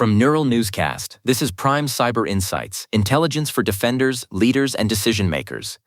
From Neural Newscast, this is Prime Cyber Insights, intelligence for defenders, leaders, and decision-makers.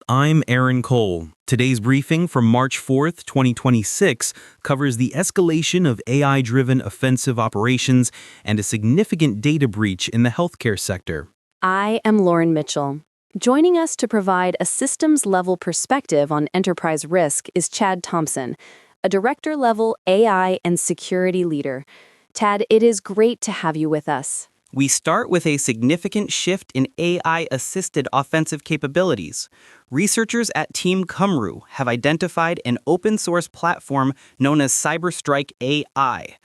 I'm Aaron Cole. Today's briefing from March 4th, 2026 covers the escalation of AI-driven offensive operations and a significant data breach in the healthcare sector. I am Lauren Mitchell. Joining us to provide a systems-level perspective on enterprise risk is Chad Thompson, a director-level AI and security leader. Tad, it is great to have you with us. We start with a significant shift in AI-assisted offensive capabilities. Researchers at Team Cymru have identified an open-source platform known as CyberStrikeAI.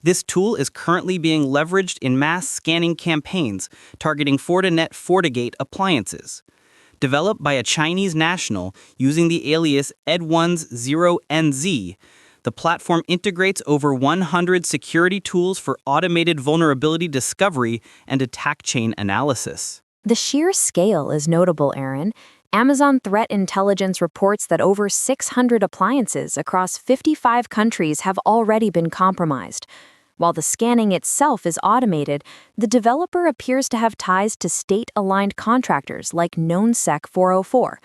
This tool is currently being leveraged in mass scanning campaigns targeting Fortinet FortiGate appliances. Developed by a Chinese national using the alias Ed10NZ, the platform integrates over 100 security tools for automated vulnerability discovery and attack chain analysis. The sheer scale is notable, Aaron. Amazon Threat Intelligence reports that over 600 appliances across 55 countries have already been compromised. While the scanning itself is automated, the developer appears to have ties to state-aligned contractors like KnownSec 404.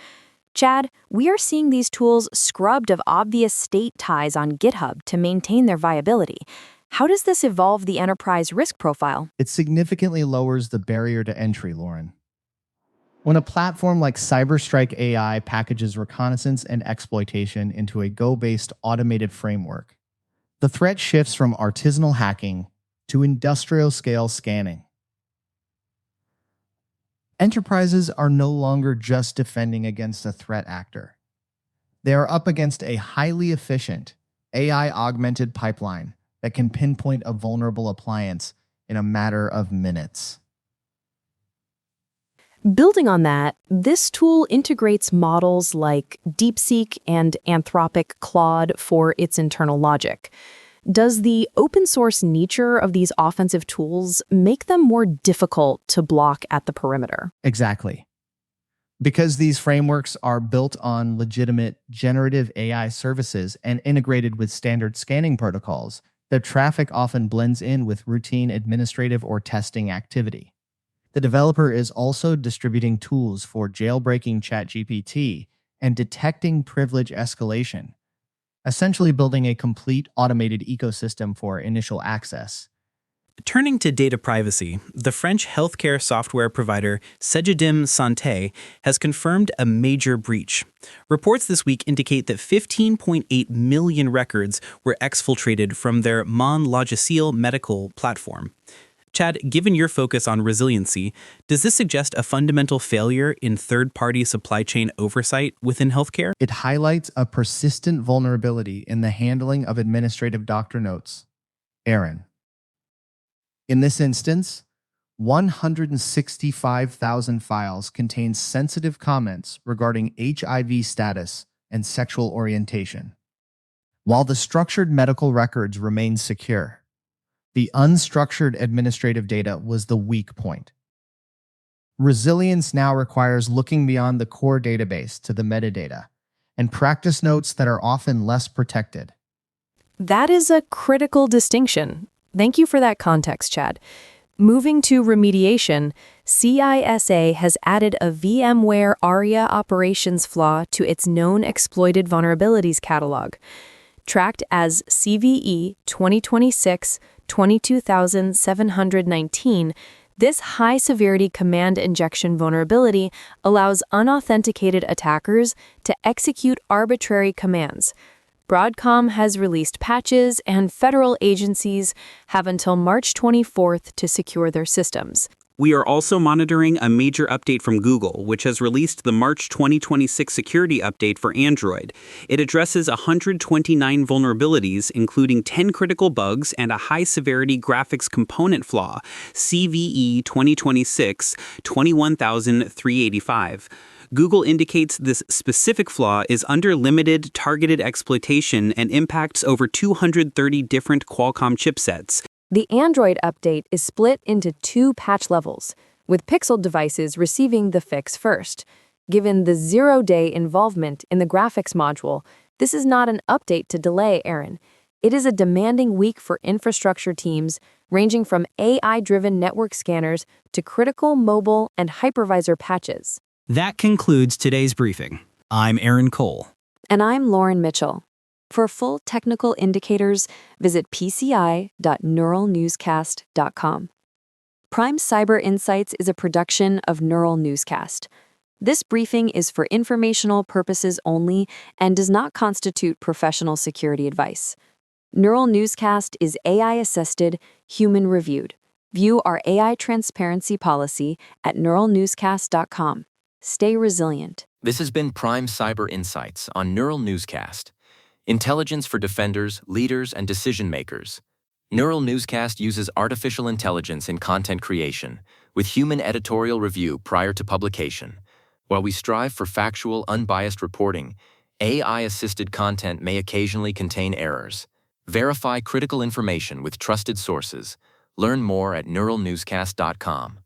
Chad, we are seeing these tools scrubbed of obvious state ties on GitHub to maintain their viability. How does this evolve the enterprise risk profile? It significantly lowers the barrier to entry, Lauren. When a platform like CyberStrikeAI packages reconnaissance and exploitation into a Go-based automated framework, the threat shifts from artisanal hacking to industrial-scale scanning. Enterprises are no longer just defending against a threat actor. They are up against a highly efficient AI-augmented pipeline that can pinpoint a vulnerable appliance in a matter of minutes. Building on that, this tool integrates models like DeepSeek and Anthropic Claude for its internal logic. Does the open-source nature of these offensive tools make them more difficult to block at the perimeter? Exactly. Because these frameworks are built on legitimate generative AI services and integrated with standard scanning protocols, their traffic often blends in with routine administrative or testing activity. The developer is also distributing tools for jailbreaking ChatGPT and detecting privilege escalation, essentially building a complete automated ecosystem for initial access. Turning to data privacy, the French healthcare software provider Cegedim Santé has confirmed a major breach. Reports this week indicate that 15.8 million records were exfiltrated from their Mon Logiciel medical platform. Chad, given your focus on resiliency, does this suggest a fundamental failure in third-party supply chain oversight within healthcare? It highlights a persistent vulnerability in the handling of administrative doctor notes. Aaron. In this instance, 165,000 files contain sensitive comments regarding HIV status and sexual orientation. While the structured medical records remain secure, the unstructured administrative data was the weak point. Resilience now requires looking beyond the core database to the metadata and practice notes that are often less protected. That is a critical distinction. Thank you for that context, Chad. Moving to remediation, CISA has added a VMware Aria Operations flaw to its known exploited vulnerabilities catalog. Tracked as CVE 2026-22719, this high-severity command injection vulnerability allows unauthenticated attackers to execute arbitrary commands. Broadcom has released patches, and federal agencies have until March 24th to secure their systems. We are also monitoring a major update from Google, which has released the March 2026 security update for Android. It addresses 129 vulnerabilities, including 10 critical bugs and a high-severity graphics component flaw, CVE 2026-21385. Google indicates this specific flaw is under limited targeted exploitation and impacts over 230 different Qualcomm chipsets. The Android update is split into 2 patch levels, with Pixel devices receiving the fix first. Given the 0-day involvement in the graphics module, this is not an update to delay, Aaron. It is a demanding week for infrastructure teams ranging from AI-driven network scanners to critical mobile and hypervisor patches. That concludes today's briefing. I'm Aaron Cole. And I'm Lauren Mitchell. For full technical indicators, visit pci.neuralnewscast.com. Prime Cyber Insights is a production of Neural Newscast. This briefing is for informational purposes only and does not constitute professional security advice. Neural Newscast is AI-assisted, human-reviewed. View our AI transparency policy at neuralnewscast.com. Stay resilient. This has been Prime Cyber Insights on Neural Newscast. Intelligence for defenders, leaders, and decision-makers. Neural Newscast uses artificial intelligence in content creation, with human editorial review prior to publication. While we strive for factual, unbiased reporting, AI-assisted content may occasionally contain errors. Verify critical information with trusted sources. Learn more at neuralnewscast.com.